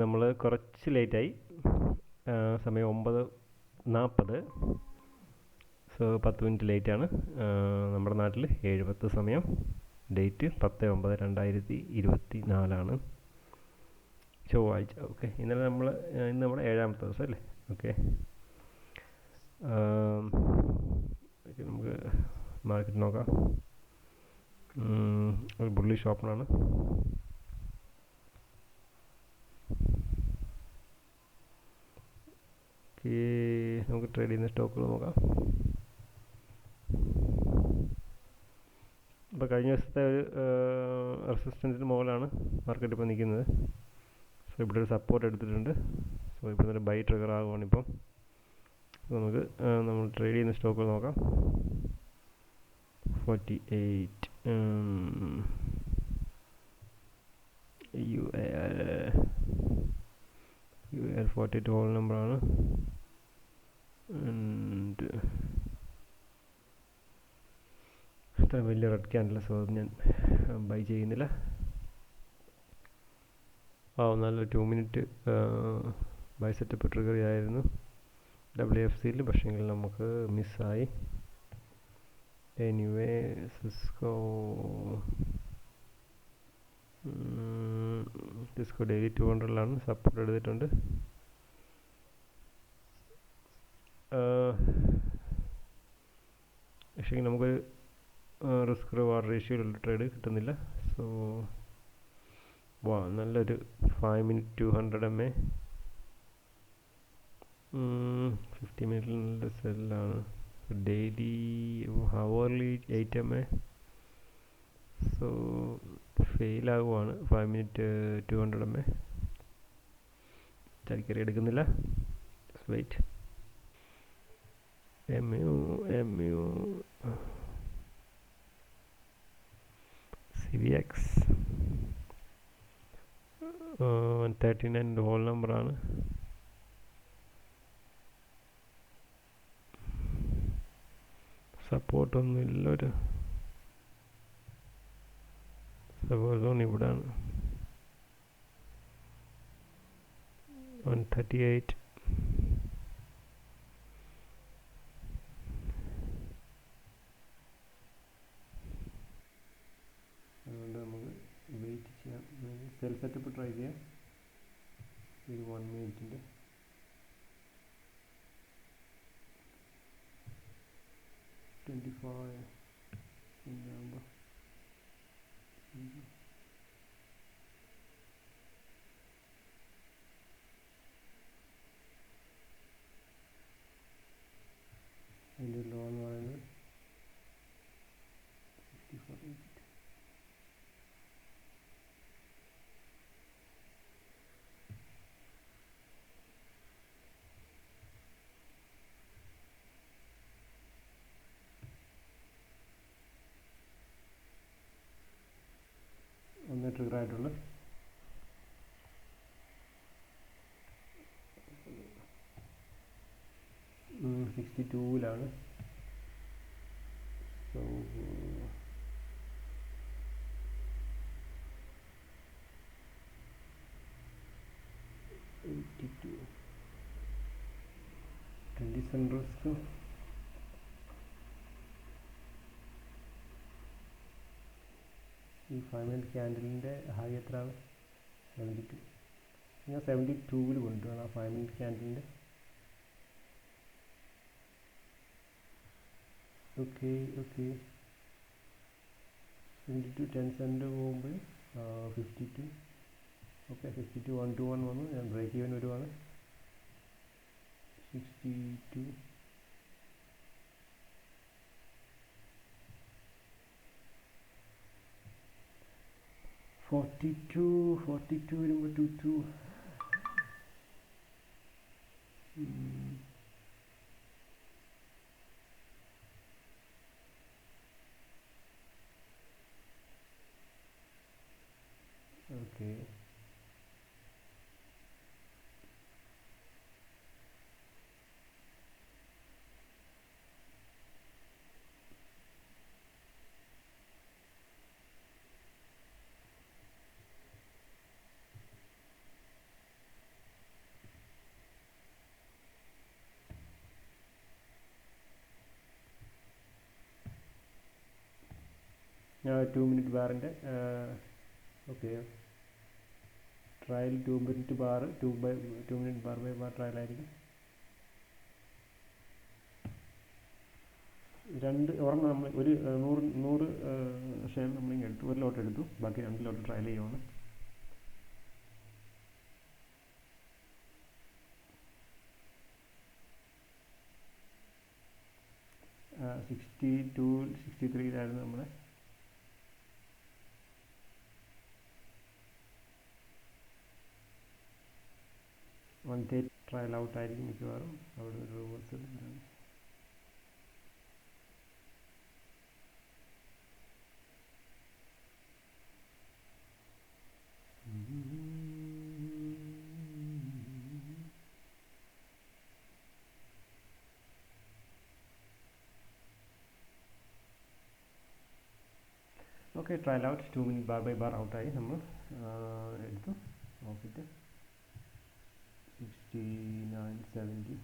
നമ്മൾ കുറച്ച് ലേറ്റായി. സമയം 9:40. സോ 10 മിനിറ്റ് ലേറ്റാണ്. നമ്മുടെ നാട്ടിൽ 7:10 സമയം. ഡേറ്റ് 10/9/2024 ചൊവ്വാഴ്ച. ഓക്കെ, ഇന്ന് നമ്മുടെ 7ാമത്തെ ദിവസം അല്ലേ? ഓക്കെ, നമുക്ക് മാർക്കറ്റ് നോക്കാം. ഒരു ബുള്ളിഷ് ഓപ്പണാണ്. നമുക്ക് ട്രേഡ് ചെയ്യുന്ന സ്റ്റോക്കുകൾ നോക്കാം. ഇപ്പോൾ കഴിഞ്ഞ ദിവസത്തെ ഒരു റെസിസ്റ്റൻസിന് മുകളിലാണ് മാർക്കറ്റ് ഇപ്പോൾ നിൽക്കുന്നത്. സോ ഇവിടെ ഒരു സപ്പോർട്ട് എടുത്തിട്ടുണ്ട്. സോ ഇപ്പോൾ ഒരു ബൈ ട്രിഗർ ആകുവാണ് ഇപ്പം. നമുക്ക് നമ്മൾ ട്രേഡ് ചെയ്യുന്ന സ്റ്റോക്കുകൾ നോക്കാം. 48 UL 48 ഹോൾ നമ്പറാണ്. ഇത്ര വലിയ റെഡ് ക്യാൻഡിൽ, സോ അത് ഞാൻ ബൈ ചെയ്യുന്നില്ല. നല്ലൊരു 2 മിനിറ്റ് ബൈ സെറ്റപ്പ് ട്രിഗർ ആയിരുന്നു WFCയിൽ, പക്ഷേങ്കിൽ നമുക്ക് മിസ്സായി. എനിവേ, സിസ്കോ ഡെയിലി 200ലാണ് സപ്പോർട്ട് എടുത്തിട്ടുണ്ട്. പക്ഷേ നമുക്കൊരു റിസ്ക് റിവാർഡ് റേഷ്യോയിലുള്ള ട്രേഡ് കിട്ടുന്നില്ല. സോ നല്ലൊരു 5 മിനിറ്റ് 200 MA 50 മിനിറ്റിൽ നല്ല സെല്ലാണ്. Daily hourly 8 MA. സോ ഫെയിലാകുവാണ്. 5 മിനിറ്റ് 200 MA ചരിക്കറി എടുക്കുന്നില്ല. വെയിറ്റ്. MU CVX 139 ഹോൾ നമ്പറാണ്. സപ്പോർട്ടൊന്നുമില്ല. ഒരു സപ്പോർട്ട് സോൺ ഇവിടാണ്. 138. അതുകൊണ്ട് നമുക്ക് വെയിറ്റ് ചെയ്യാം. സെൽ സെറ്റപ്പ് ട്രൈ ചെയ്യാം. ഒരു 1 മിനിറ്റിൻ്റെ 25 നമ്പർ. അതിൻ്റെ ലോ എന്ന് പറയുന്നത് 64. ഒന്ന് ട്രിഗർ ആയിട്ടുള്ള 62ലാണ്. So 82 20 risk. ഈ 5 മിനിറ്റ് ക്യാൻഡലിൻ്റെ ഹൈ എത്രയാണ്? 72. ഞാൻ 72ൽ കൊണ്ടുവരണം ആ 5 മിനിറ്റ് ക്യാൻഡലിൻ്റെ. ഓക്കെ 72 10 സെൻറ്റ് പോകുമ്പോൾ 52. ഓക്കെ, 52 121 വന്നു. ഞാൻ ബ്രേക്ക് ഈവൻ വരുവാണ്. 62 42 വരുമ്പോൾ 22. ഓക്കെ, 2 മിനിറ്റ് ബാറിൻ്റെ okay trial 2 minute bar 2 minute bar by bar ട്രയലായിരിക്കും. ഒരെണ്ണം നമ്മൾ ഒരു 100 ഷെയർ നമ്മളിങ്ങനെ എടുത്തു, ഒരു ലോട്ട് എടുത്തു, ബാക്കി 2 ലോട്ട് ട്രയൽ ചെയ്യുവാണ്. ആ 62-63 നമ്മുടെ 130 ട്രയൽ ഔട്ടായിരിക്കും മിക്കവാറും. അവിടെ ഒരു reversal okay. Trial out 2 minute bar by bar ഔട്ടായി നമ്മൾ എടുത്തു. നോക്കിയിട്ട് 69-70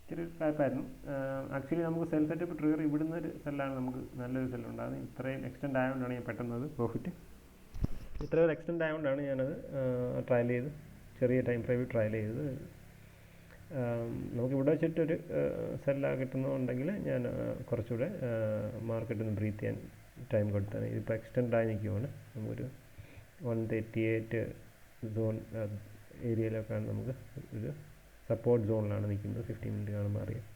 ചെറിയൊരു ട്രാപ്പായിരുന്നു. ആക്ച്വലി നമുക്ക് സെൽ സെറ്റപ്പ് ട്രിഗർ ഇവിടുന്ന് ഒരു സെല്ലാണ് നമുക്ക് നല്ലൊരു സെല്ലുണ്ടാകുന്നത്. ഇത്രയും എക്സ്റ്റെൻഡ് ആയതുകൊണ്ടാണ് ഞാൻ പെട്ടെന്നത് പ്രോഫിറ്റ് ഇത്രയും എക്സ്റ്റെൻഡ് ആയതുകൊണ്ടാണ് ഞാനത് ട്രയൽ ചെയ്ത് ചെറിയ ടൈം ഫ്രെയിമിൽ ട്രയൽ ചെയ്തത്. നമുക്കിവിടെ വെച്ചിട്ടൊരു സെല്ല കിട്ടുന്നുണ്ടെങ്കിൽ ഞാൻ കുറച്ചുകൂടെ മാർക്കറ്റിൽ നിന്ന് ബ്രീത്ത് ചെയ്യാൻ ടൈം കൊടുത്താണ്. ഇതിപ്പോൾ എക്സ്റ്റെൻഡ് ആയി നിൽക്കുവാണ്. നമുക്കൊരു 138 സോൺ ഏരിയയിലൊക്കെയാണ് നമുക്ക് ഒരു സപ്പോർട്ട് സോണിലാണ് നിൽക്കുന്നത്. 15 മിനിറ്റ് കാണുമ്പോൾ അറിയാം.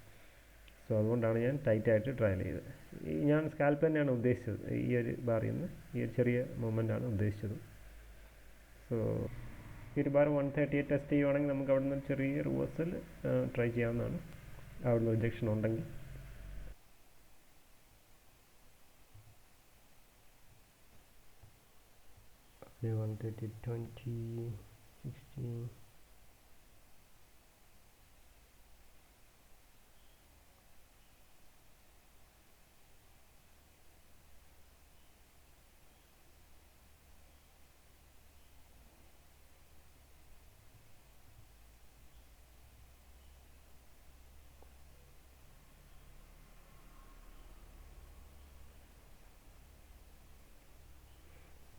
സോ അതുകൊണ്ടാണ് ഞാൻ ടൈറ്റായിട്ട് ട്രയൽ ചെയ്തത്. ഞാൻ സ്കാൽപ്പ് തന്നെയാണ് ഉദ്ദേശിച്ചത്. ഈ ഒരു ബാറിൽ നിന്ന് ഈ ഒരു ചെറിയ മൂവ്മെൻ്റാണ് ഉദ്ദേശിച്ചത്. സോ ഈ ഒരു ബാർ 138 ടെസ്റ്റ് ചെയ്യുവാണെങ്കിൽ നമുക്ക് അവിടെ നിന്ന് ചെറിയ റിവേഴ്സൽ ട്രൈ ചെയ്യാവുന്നതാണ്, അവിടെ നിന്ന് റിജക്ഷൻ ഉണ്ടെങ്കിൽ. Okay, 130, 20, 16.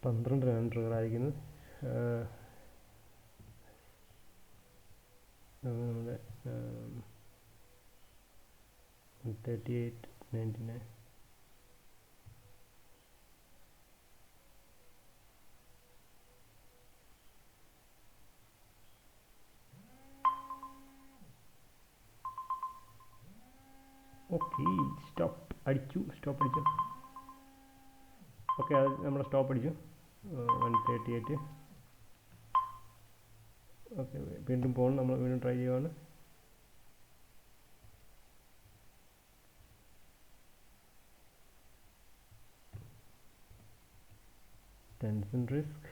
പന്ത്രണ്ടിനാണ് ട്രിഗർ അയക്കുന്നത്. നമ്മുടെ 38.99. ഓക്കെ, സ്റ്റോപ്പ് അടിച്ചു. ഓക്കെ, അത് നമ്മൾ സ്റ്റോപ്പ് അടിച്ചു 138. ഓക്കെ, വീണ്ടും പോകണം. നമ്മൾ വീണ്ടും ട്രൈ ചെയ്യുവാണ്. Tension risk.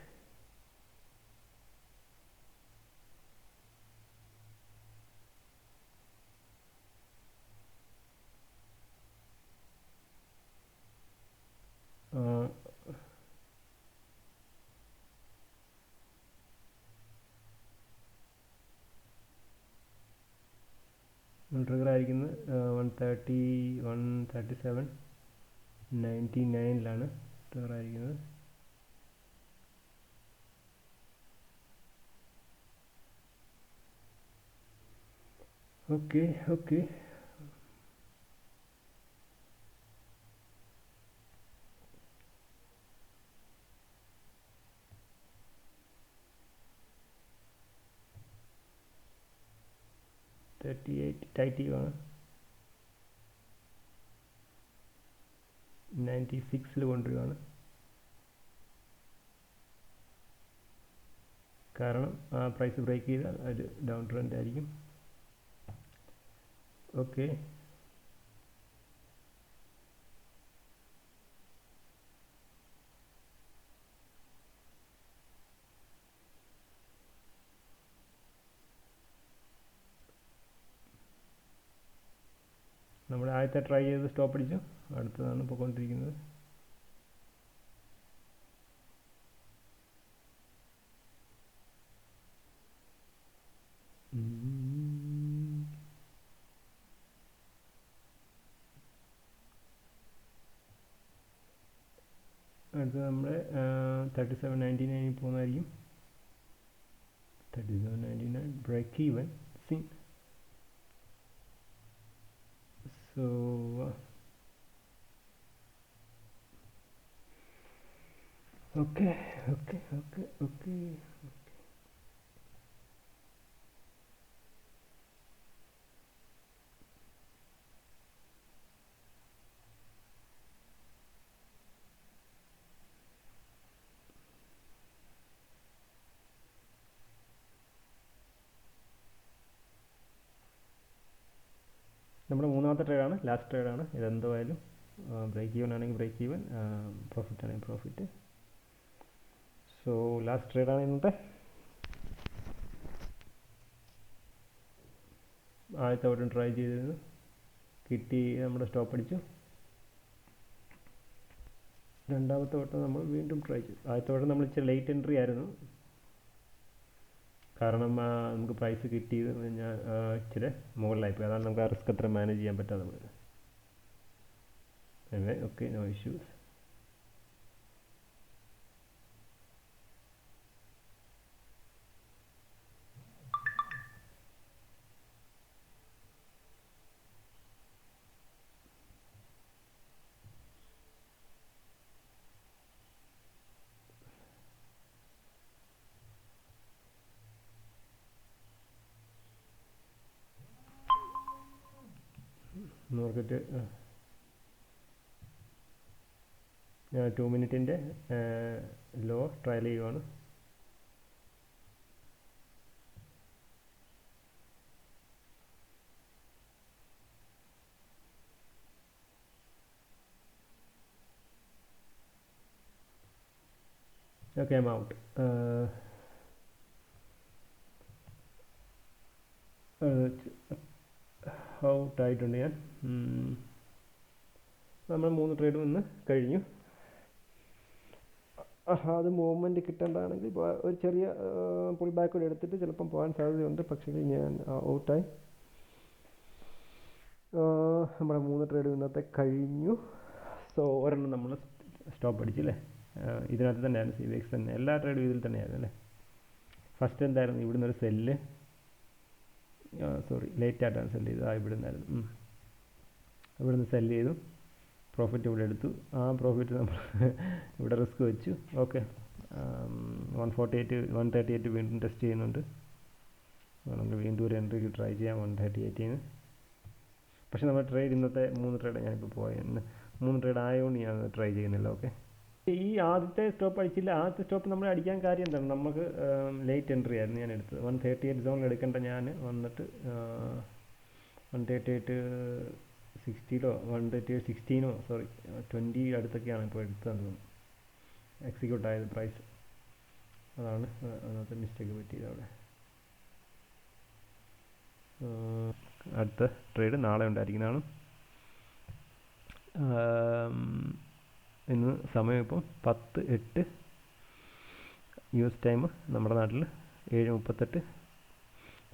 ട്രിഗർ ആയിരിക്കുന്നത് 130, 137, 99 ട്രിഗർ ആയിരിക്കുന്നത്. ഓക്കെ 38 ടൈറ്റ് ആണ്. 96 കൊണ്ടുവരികയാണ്. കാരണം ആ പ്രൈസ് ബ്രേക്ക് ചെയ്താൽ ഒരു ഡൗൺ ട്രെൻഡ് ആയിരിക്കും. ഓക്കെ, നമ്മൾ ആദ്യത്തെ ട്രൈ ചെയ്ത് സ്റ്റോപ്പ് അടിച്ചു. അടുത്തതാണ് പോയിക്കൊണ്ടിരിക്കുന്നത്. അടുത്ത് നമ്മുടെ 37.99 പോകുന്നതായിരിക്കും. 37.99 break even scene. So okay okay okay okay നമ്മുടെ മൂന്നാമത്തെ ട്രേഡാണ്, ലാസ്റ്റ് ട്രേഡാണ്. ഇതെന്തായാലും ബ്രേക്ക് ഈവൻ ആണെങ്കിൽ ബ്രേക്ക് ഈവൻ, പ്രോഫിറ്റ് ആണെങ്കിൽ പ്രോഫിറ്റ്. സോ ലാസ്റ്റ് ട്രേഡാണ് ഇന്നത്തെ. ആദ്യത്തെ വട്ടം ട്രൈ ചെയ്തിരുന്നു, കിട്ടി, നമ്മുടെ സ്റ്റോപ്പ് അടിച്ചു. രണ്ടാമത്തെ വട്ടം നമ്മൾ വീണ്ടും ട്രൈ ചെയ്തു. ആദ്യത്തെ വട്ടം നമ്മൾ ഇച്ചിരി ലേറ്റ് എൻട്രി ആയിരുന്നു, കാരണം നമുക്ക് പ്രൈസ് കിട്ടിയത് ഞാൻ ഇച്ചിരി മുകളിലായിപ്പോയി. അതാണ് നമുക്ക് ആ റിസ്ക് അത്ര മാനേജ് ചെയ്യാൻ പറ്റാതെ പോയത്. Okay, no issues. മാർക്കറ്റ് ഞാൻ 2 മിനിറ്റിൻ്റെ ലോ ട്രയൽ ചെയ്യുവാണ്. Okay, I'm out. ഔട്ടായിട്ടുണ്ട് ഞാൻ. നമ്മൾ 3 ട്രേഡും ഇന്ന് കഴിഞ്ഞു. അത് മൂവ്മെൻറ്റ് കിട്ടേണ്ടതാണെങ്കിൽ ഒരു ചെറിയ പുൾ ബാക്ക് കൂടെ എടുത്തിട്ട് ചിലപ്പം പോകാൻ സാധ്യതയുണ്ട്, പക്ഷേ ഞാൻ ഔട്ടായി. നമ്മുടെ 3 ട്രേഡും ഇന്നത്തെ കഴിഞ്ഞു. സോ ഒരെണ്ണം നമ്മൾ സ്റ്റോപ്പ് അടിച്ചില്ലേ. ഇതിനകത്ത് തന്നെയായിരുന്നു, CVX തന്നെ. എല്ലാ ട്രേഡും ഇതിൽ തന്നെയായിരുന്നു അല്ലേ. ഫസ്റ്റ് എന്തായിരുന്നു, ഇവിടുന്ന് ഒരു സെല്ല്, സോറി ലേറ്റ് ആയിട്ടാണ് സെല്ല് ചെയ്തത്. ഇവിടെ നിന്നായിരുന്നു, ഇവിടുന്ന് സെല്ല് ചെയ്തു, പ്രോഫിറ്റ് ഇവിടെ എടുത്തു. ആ പ്രോഫിറ്റ് നമ്മൾ ഇവിടെ റിസ്ക് വെച്ചു. ഓക്കെ, 148 138 വീണ്ടും ടെസ്റ്റ് ചെയ്യുന്നുണ്ട്. നമുക്ക് വീണ്ടും ഒരു എൻട്രിക്ക് ട്രൈ ചെയ്യാം 138-ന്. പക്ഷേ നമ്മുടെ ട്രേഡ് ഇന്നത്തെ 3 ട്രേഡ് ഞാനിപ്പോൾ പോയത്, 3 ട്രേഡ് ആയതുകൊണ്ട് ഞാൻ ട്രൈ ചെയ്യുന്നില്ല. ഓക്കെ, ഈ ആദ്യത്തെ സ്റ്റോപ്പ് അടിച്ചില്ല. ആദ്യത്തെ സ്റ്റോപ്പ് നമ്മൾ അടിക്കാൻ കാര്യം എന്താണ്, നമുക്ക് ലേറ്റ് എൻട്രി ആയിരുന്നു ഞാൻ എടുത്തത്. 138 സോണിൽ എടുക്കേണ്ട ഞാൻ വന്നിട്ട് 138.60 138.16 സോറി 20 അടുത്തൊക്കെയാണ് ഇപ്പോൾ എടുത്തതെന്ന് തോന്നുന്നു എക്സിക്യൂട്ട് ആയത് പ്രൈസ്. അതാണ് അതിനകത്ത് മിസ്റ്റേക്ക് പറ്റിയത് അവിടെ. അടുത്ത ട്രേഡ് നാളെ ഉണ്ടായിരിക്കുന്നതാണ്. ഇന്ന് സമയം ഇപ്പം 10:08 US ടൈം, നമ്മുടെ നാട്ടിൽ 7:38.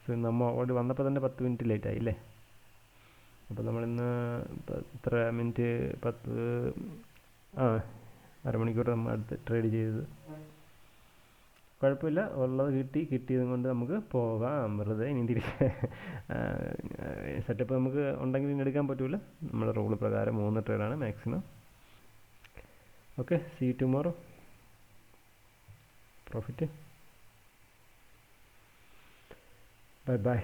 സോ നമ്മൾ ഓൾറെഡി വന്നപ്പോൾ തന്നെ 10 മിനിറ്റ് ലേറ്റ് ആയില്ലേ. അപ്പോൾ നമ്മളിന്ന് ഇത്ര മിനിറ്റ് 10 അരമണിക്കൂർ നമ്മൾ അടുത്ത് ട്രേഡ് ചെയ്തത്. കുഴപ്പമില്ല, ഉള്ളത് കിട്ടിയതും കൊണ്ട് നമുക്ക് പോകാം. വെറുതെ ഇനി തിരിച്ച് സെറ്റപ്പ് നമുക്ക് ഉണ്ടെങ്കിൽ ഇനി എടുക്കാൻ പറ്റില്ല. നമ്മുടെ റൂൾ പ്രകാരം 3 ട്രേഡാണ് maximum. Okay, see you tomorrow. Profit. Bye by.